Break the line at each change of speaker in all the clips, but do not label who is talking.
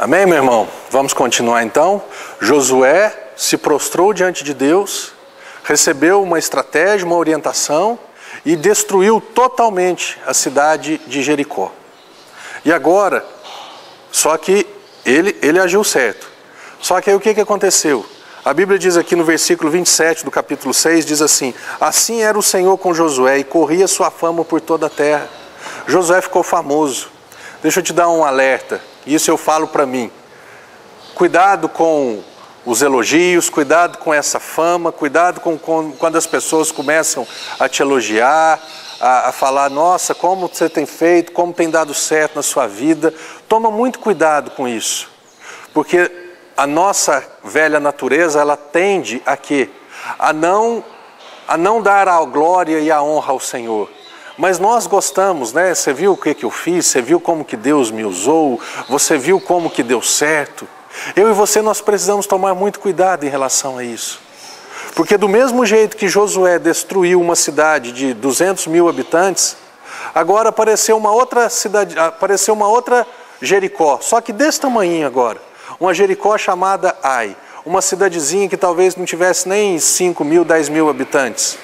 Amém, meu irmão? Vamos continuar então. Josué se prostrou diante de Deus, recebeu uma estratégia, uma orientação e destruiu totalmente a cidade de Jericó. E agora, só que ele agiu certo. Só que aí o que aconteceu? A Bíblia diz aqui no versículo 27 do capítulo 6, diz assim: assim era o Senhor com Josué e corria sua fama por toda a terra. Josué ficou famoso. Deixa eu te dar um alerta, isso eu falo para mim. Cuidado com os elogios, cuidado com essa fama, cuidado com quando as pessoas começam a te elogiar, a falar, nossa, como você tem feito, como tem dado certo na sua vida. Toma muito cuidado com isso, porque a nossa velha natureza, ela tende a quê? A não dar a glória e a honra ao Senhor. Mas nós gostamos, né? Você viu o que eu fiz? Você viu como que Deus me usou? Você viu como que deu certo? Eu e você, nós precisamos tomar muito cuidado em relação a isso. Porque do mesmo jeito que Josué destruiu uma cidade de 200 mil habitantes, agora apareceu uma outra cidade, apareceu uma outra Jericó, só que desse tamanhinho agora. Uma Jericó chamada Ai, uma cidadezinha que talvez não tivesse nem 5 mil, 10 mil habitantes.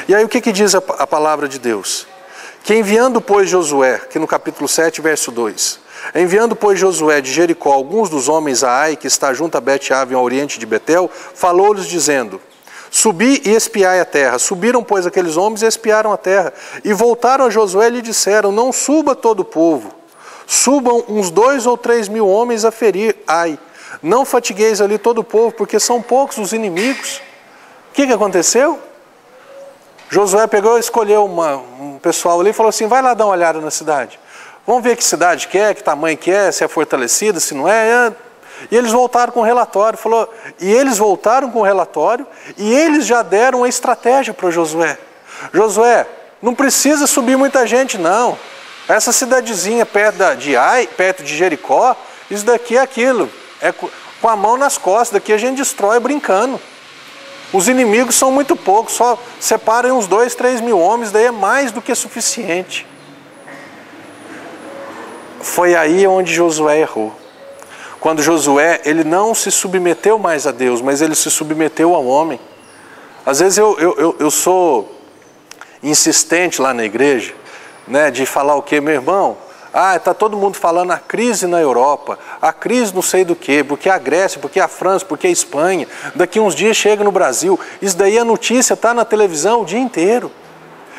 E aí o que diz a palavra de Deus? Que enviando, pois, Josué, que no capítulo 7, verso 2, enviando, pois, Josué de Jericó alguns dos homens a Ai, que está junto a Bet-Aven, ao oriente de Betel, falou-lhes dizendo: subi e espiai a terra. Subiram, pois, aqueles homens e espiaram a terra. E voltaram a Josué e lhe disseram: não suba todo o povo, subam uns 2 ou 3 mil homens a ferir Ai. Não fatigueis ali todo o povo, porque são poucos os inimigos. O que aconteceu? Josué pegou e escolheu um pessoal ali e falou assim: vai lá dar uma olhada na cidade. Vamos ver que cidade que é, que tamanho que é, se é fortalecida, se não é. E eles voltaram com o relatório. E eles já deram uma estratégia para Josué. Josué, não precisa subir muita gente, não. Essa cidadezinha perto de Jericó, isso daqui é aquilo. É com a mão nas costas, daqui a gente destrói brincando. Os inimigos são muito poucos, só separem uns 2, 3 mil homens, daí é mais do que suficiente. Foi aí onde Josué errou. Quando Josué, ele não se submeteu mais a Deus, mas ele se submeteu ao homem. Às vezes eu sou insistente lá na igreja, né, de falar o quê, meu irmão? Está todo mundo falando a crise na Europa, a crise não sei do quê, porque a Grécia, porque a França, porque a Espanha, daqui uns dias chega no Brasil. Isso daí a notícia está na televisão o dia inteiro.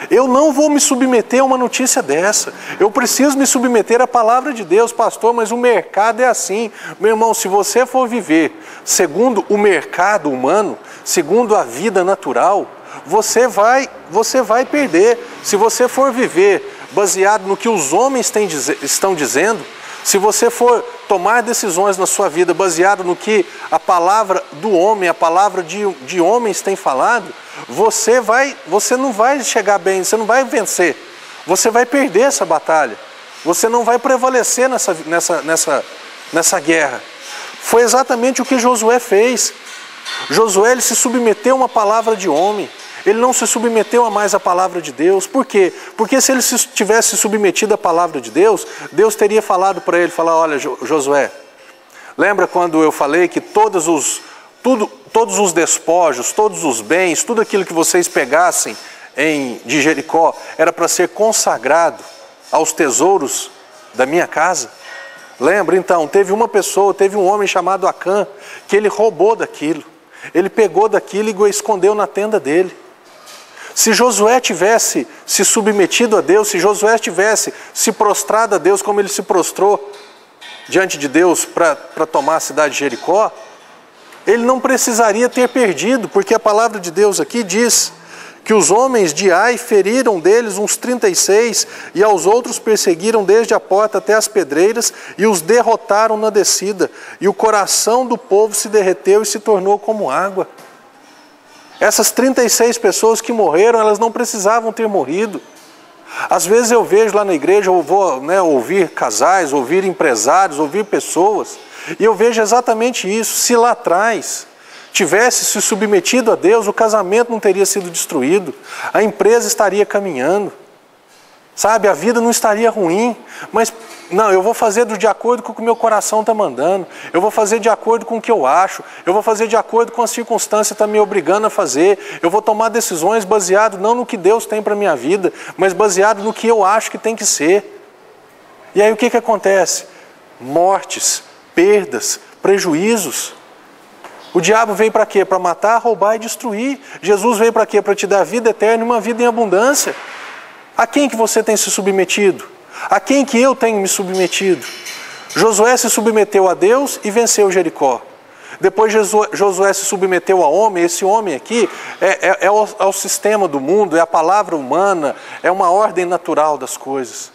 Eu não vou me submeter a uma notícia dessa. Eu preciso me submeter à palavra de Deus, pastor, mas o mercado é assim. Meu irmão, se você for viver segundo o mercado humano, segundo a vida natural, você vai perder. Se você for viver baseado no que os homens estão dizendo, se você for tomar decisões na sua vida baseado no que a palavra do homem, a palavra de homens tem falado, você não vai chegar bem, você não vai vencer, você vai perder essa batalha, você não vai prevalecer nessa guerra. Foi exatamente o que Josué fez. Josué, ele se submeteu a uma palavra de homem. Ele não se submeteu a mais a palavra de Deus. Por quê? Porque se ele tivesse submetido à palavra de Deus, Deus teria falado para ele, olha, Josué, lembra quando eu falei que todos os despojos, todos os bens, tudo aquilo que vocês pegassem de Jericó, era para ser consagrado aos tesouros da minha casa? Lembra? Então, teve um homem chamado Acã, que ele roubou daquilo. Ele pegou daquilo e escondeu na tenda dele. Se Josué tivesse se submetido a Deus, se Josué tivesse se prostrado a Deus como ele se prostrou diante de Deus para tomar a cidade de Jericó, ele não precisaria ter perdido, porque a palavra de Deus aqui diz que os homens de Ai feriram deles uns 36 e aos outros perseguiram desde a porta até as pedreiras e os derrotaram na descida. E o coração do povo se derreteu e se tornou como água. Essas 36 pessoas que morreram, elas não precisavam ter morrido. Às vezes eu vejo lá na igreja, eu vou ouvir casais, ouvir empresários, ouvir pessoas, e eu vejo exatamente isso. Se lá atrás tivesse se submetido a Deus, o casamento não teria sido destruído, a empresa estaria caminhando, sabe? A vida não estaria ruim, mas Não, eu vou fazer de acordo com o que o meu coração está mandando. Eu vou fazer de acordo com o que eu acho. Eu vou fazer de acordo com a circunstância que está me obrigando a fazer. Eu vou tomar decisões baseado não no que Deus tem para a minha vida, mas baseado no que eu acho que tem que ser. E aí o que acontece? Mortes, perdas, prejuízos. O diabo veio para quê? Para matar, roubar e destruir. Jesus veio para quê? Para te dar vida eterna e uma vida em abundância. A quem que você tem se submetido? A quem que eu tenho me submetido? Josué se submeteu a Deus e venceu Jericó. Depois Josué se submeteu a homem. Esse homem aqui é ao sistema do mundo, é a palavra humana, é uma ordem natural das coisas.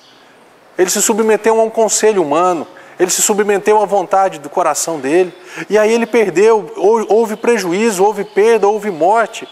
Ele se submeteu a um conselho humano, ele se submeteu à vontade do coração dele. E aí ele perdeu, houve prejuízo, houve perda, houve morte,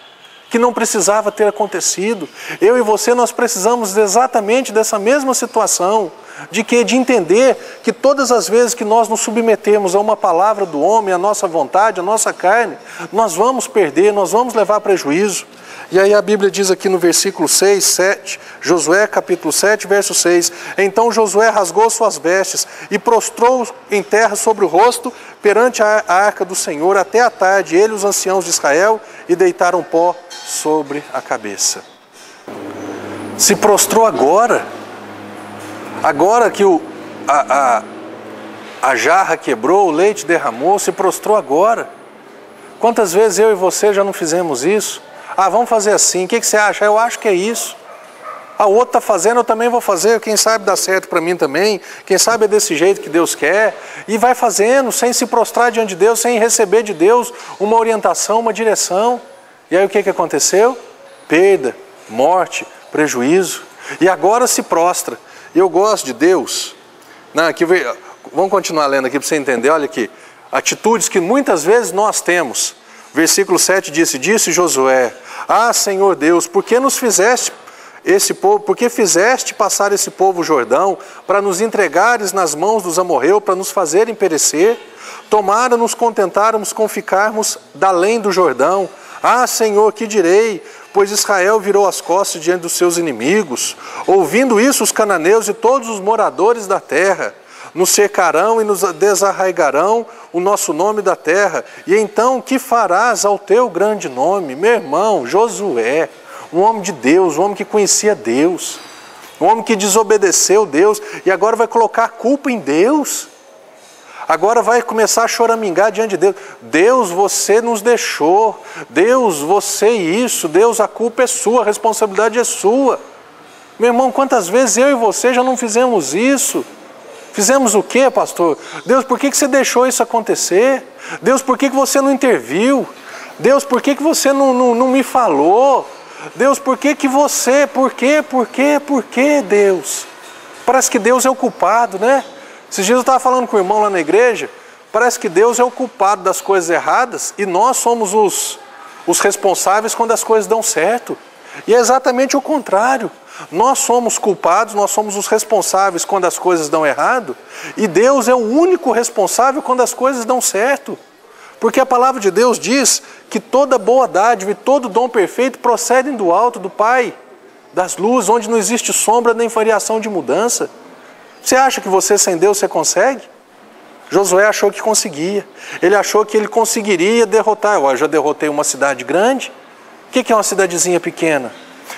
que não precisava ter acontecido. Eu e você, nós precisamos exatamente dessa mesma situação, de entender que todas as vezes que nós nos submetemos a uma palavra do homem, a nossa vontade, a nossa carne, nós vamos perder, nós vamos levar prejuízo. E aí a Bíblia diz aqui no versículo 6, 7, Josué capítulo 7, verso 6, então Josué rasgou suas vestes e prostrou em terra sobre o rosto perante a arca do Senhor até a tarde, ele e os anciãos de Israel, e deitaram pó sobre a cabeça. Se prostrou agora que a jarra quebrou, o leite derramou, se prostrou agora. Quantas vezes eu e você já não fizemos isso? Ah, vamos fazer assim, o que você acha? Eu acho que é isso. Ah, o outro está fazendo, eu também vou fazer, quem sabe dá certo para mim também, quem sabe é desse jeito que Deus quer. E vai fazendo, sem se prostrar diante de Deus, sem receber de Deus uma orientação, uma direção. E aí o que aconteceu? Perda, morte, prejuízo. E agora se prostra. Eu gosto de Deus. Não, aqui, vamos continuar lendo aqui para você entender, olha aqui. Atitudes que muitas vezes nós temos. Versículo 7 disse Josué, ah, Senhor Deus, por que nos fizeste esse povo, por que fizeste passar esse povo o Jordão, para nos entregares nas mãos dos amorreus, para nos fazerem perecer? Tomara nos contentarmos com ficarmos da além do Jordão. Ah, Senhor, que direi? Pois Israel virou as costas diante dos seus inimigos. Ouvindo isso, os cananeus e todos os moradores da terra nos cercarão e nos desarraigarão o nosso nome da terra. E então, que farás ao teu grande nome? Meu irmão, Josué, um homem de Deus, um homem que conhecia Deus, um homem que desobedeceu Deus e agora vai colocar a culpa em Deus. Agora vai começar a choramingar diante de Deus. Deus, você nos deixou. Deus, você isso. Deus, a culpa é sua, a responsabilidade é sua. Meu irmão, quantas vezes eu e você já não fizemos isso? Fizemos o quê, pastor? Deus, por que você deixou isso acontecer? Deus, por que você não interviu? Deus, por que você não me falou? Deus, por que você? Por quê, Deus? Parece que Deus é o culpado, né? Esses dias eu estava falando com o irmão lá na igreja, parece que Deus é o culpado das coisas erradas e nós somos os responsáveis quando as coisas dão certo. E é exatamente o contrário. Nós somos culpados, nós somos os responsáveis quando as coisas dão errado, e Deus é o único responsável quando as coisas dão certo. Porque a palavra de Deus diz que toda boa dádiva e todo dom perfeito procedem do alto, do Pai das luzes, onde não existe sombra nem variação de mudança. Você acha que você sem Deus você consegue? Josué achou que conseguia. Ele achou que ele conseguiria derrotar. Eu já derrotei uma cidade grande. O que é uma cidadezinha pequena?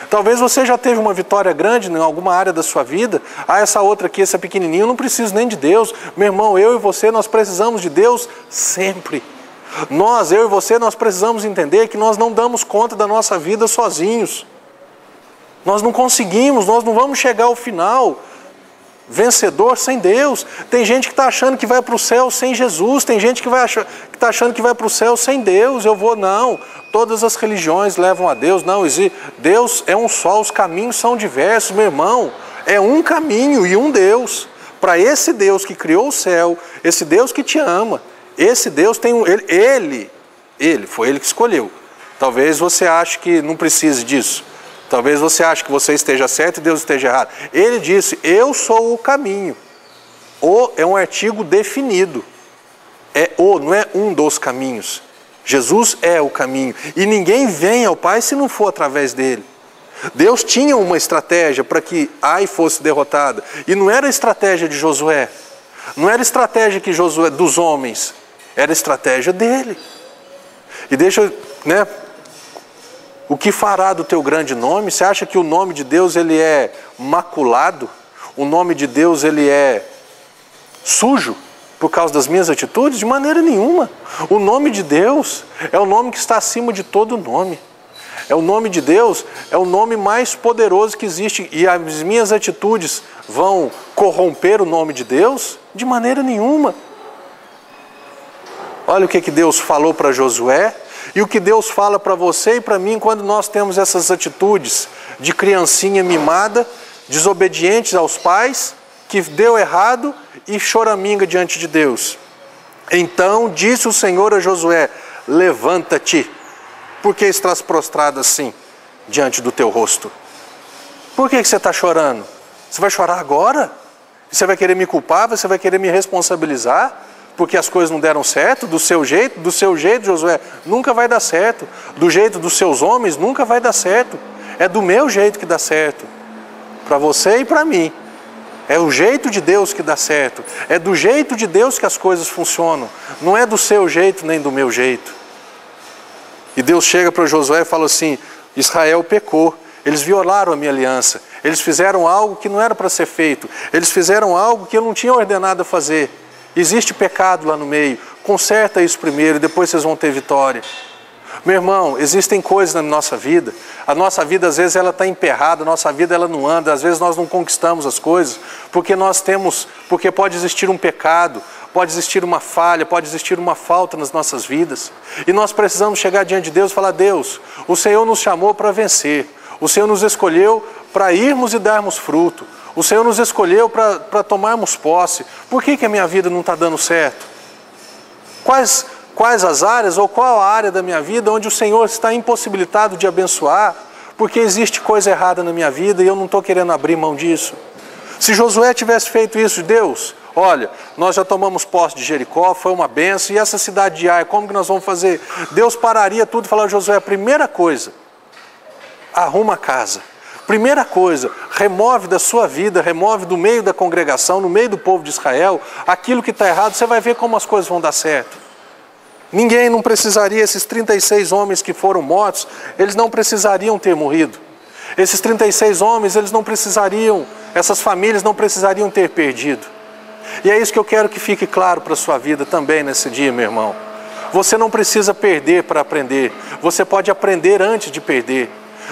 Talvez você já teve uma vitória grande em alguma área da sua vida. Ah, essa outra aqui, essa pequenininha, eu não preciso nem de Deus. Meu irmão, eu e você, nós precisamos de Deus sempre. Eu e você, nós precisamos entender que nós não damos conta da nossa vida sozinhos. Nós não conseguimos, nós não vamos chegar ao final vencedor sem Deus. Tem gente que está achando que vai para o céu sem Jesus. Tem gente que está achando que vai para o céu sem Deus. Não. Todas as religiões levam a Deus. Não, Deus é um só, os caminhos são diversos, meu irmão. É um caminho e um Deus. Para esse Deus que criou o céu, esse Deus que te ama, esse Deus tem Ele foi Ele que escolheu. Talvez você ache que não precise disso. Talvez você ache que você esteja certo e Deus esteja errado. Ele disse, eu sou o caminho. O é um artigo definido. Não é um dos caminhos. Jesus é o caminho. E ninguém vem ao Pai se não for através dele. Deus tinha uma estratégia para que Ai fosse derrotada. E não era a estratégia de Josué. Não era a estratégia que Josué, dos homens. Era a estratégia dele. E deixa, né? O que fará do teu grande nome? Você acha que o nome de Deus ele é maculado? O nome de Deus ele é sujo por causa das minhas atitudes? De maneira nenhuma. O nome de Deus é o nome que está acima de todo nome. É o nome de Deus, é o nome mais poderoso que existe. E as minhas atitudes vão corromper o nome de Deus? De maneira nenhuma. Olha o que Deus falou para Josué e o que Deus fala para você e para mim quando nós temos essas atitudes de criancinha mimada, desobedientes aos pais, que deu errado e choraminga diante de Deus. Então disse o Senhor a Josué: levanta-te. Por que estás prostrado assim diante do teu rosto? Por que você está chorando? Você vai chorar agora? Você vai querer me culpar? Você vai querer me responsabilizar? Porque as coisas não deram certo? Do seu jeito, Josué, nunca vai dar certo. Do jeito dos seus homens, nunca vai dar certo. É do meu jeito que dá certo. Para você e para mim. É o jeito de Deus que dá certo. É do jeito de Deus que as coisas funcionam. Não é do seu jeito nem do meu jeito. E Deus chega para Josué e fala assim: Israel pecou, eles violaram a minha aliança, eles fizeram algo que não era para ser feito, eles fizeram algo que eu não tinha ordenado a fazer. Existe pecado lá no meio, conserta isso primeiro e depois vocês vão ter vitória. Meu irmão, existem coisas na nossa vida, a nossa vida às vezes ela está emperrada, a nossa vida ela não anda, às vezes nós não conquistamos as coisas, porque pode existir um pecado, pode existir uma falha, pode existir uma falta nas nossas vidas. E nós precisamos chegar diante de Deus e falar: Deus, o Senhor nos chamou para vencer. O Senhor nos escolheu para irmos e darmos fruto. O Senhor nos escolheu para tomarmos posse. Por que a minha vida não está dando certo? Quais as áreas ou qual a área da minha vida onde o Senhor está impossibilitado de abençoar? Porque existe coisa errada na minha vida e eu não estou querendo abrir mão disso. Se Josué tivesse feito isso, Deus, olha, nós já tomamos posse de Jericó, foi uma bênção, e essa cidade de Ai, como que nós vamos fazer? Deus pararia tudo e falaria: Josué, a primeira coisa, arruma a casa. Primeira coisa, remove da sua vida, remove do meio da congregação, no meio do povo de Israel, aquilo que está errado, você vai ver como as coisas vão dar certo. Ninguém não precisaria, esses 36 homens que foram mortos, eles não precisariam ter morrido. Esses 36 homens, eles não precisariam, essas famílias não precisariam ter perdido. E é isso que eu quero que fique claro para a sua vida também nesse dia, meu irmão. Você não precisa perder para aprender, você pode aprender antes de perder.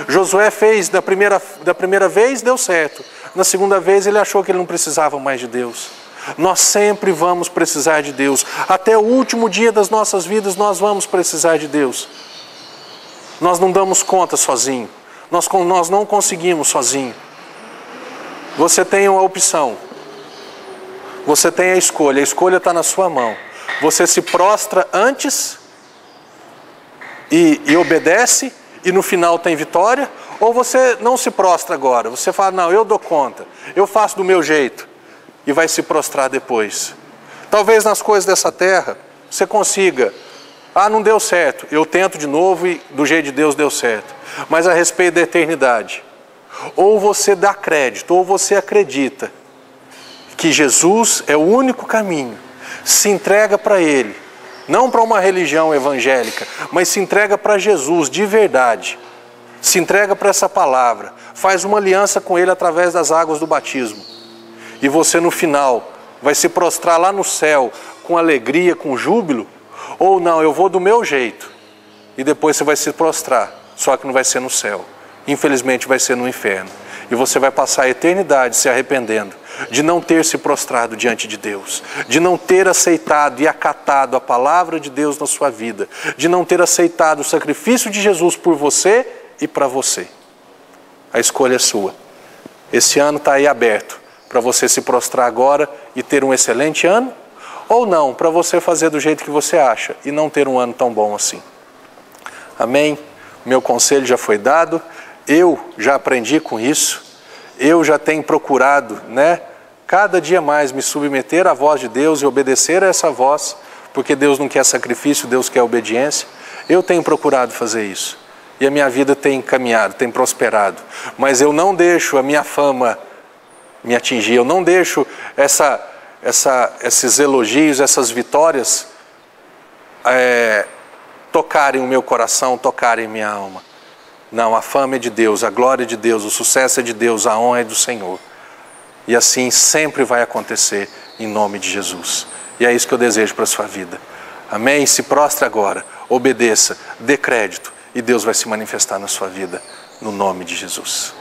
Josué fez da primeira vez, deu certo. Na segunda vez ele achou que ele não precisava mais de Deus. Nós sempre vamos precisar de Deus. Até o último dia das nossas vidas nós vamos precisar de Deus. Nós não damos conta sozinho. Nós não conseguimos sozinho. Você tem uma opção. Você tem a escolha está na sua mão. Você se prostra antes e obedece e no final tem vitória, ou você não se prostra agora, você fala: não, eu dou conta, eu faço do meu jeito, e vai se prostrar depois. Talvez nas coisas dessa terra você consiga: não deu certo, eu tento de novo e do jeito de Deus deu certo. Mas a respeito da eternidade, ou você dá crédito, ou você acredita que Jesus é o único caminho, se entrega para Ele, não para uma religião evangélica, mas se entrega para Jesus de verdade, se entrega para essa palavra, faz uma aliança com Ele através das águas do batismo, e você no final vai se prostrar lá no céu com alegria, com júbilo, ou não, eu vou do meu jeito, e depois você vai se prostrar, só que não vai ser no céu, infelizmente vai ser no inferno, e você vai passar a eternidade se arrependendo de não ter se prostrado diante de Deus, de não ter aceitado e acatado a palavra de Deus na sua vida, de não ter aceitado o sacrifício de Jesus por você e para você. A escolha é sua. Esse ano está aí aberto para você se prostrar agora e ter um excelente ano, ou não, para você fazer do jeito que você acha e não ter um ano tão bom assim. Amém? Meu conselho já foi dado, eu já aprendi com isso. Eu já tenho procurado, cada dia mais me submeter à voz de Deus e obedecer a essa voz, porque Deus não quer sacrifício, Deus quer obediência. Eu tenho procurado fazer isso. e a minha vida tem caminhado, tem prosperado. Mas eu não deixo a minha fama me atingir, eu não deixo esses elogios, essas vitórias tocarem o meu coração, tocarem minha alma. Não, a fama é de Deus, a glória é de Deus, o sucesso é de Deus, a honra é do Senhor. E assim sempre vai acontecer em nome de Jesus. E é isso que eu desejo para a sua vida. Amém? Se prostre agora, obedeça, dê crédito e Deus vai se manifestar na sua vida, no nome de Jesus.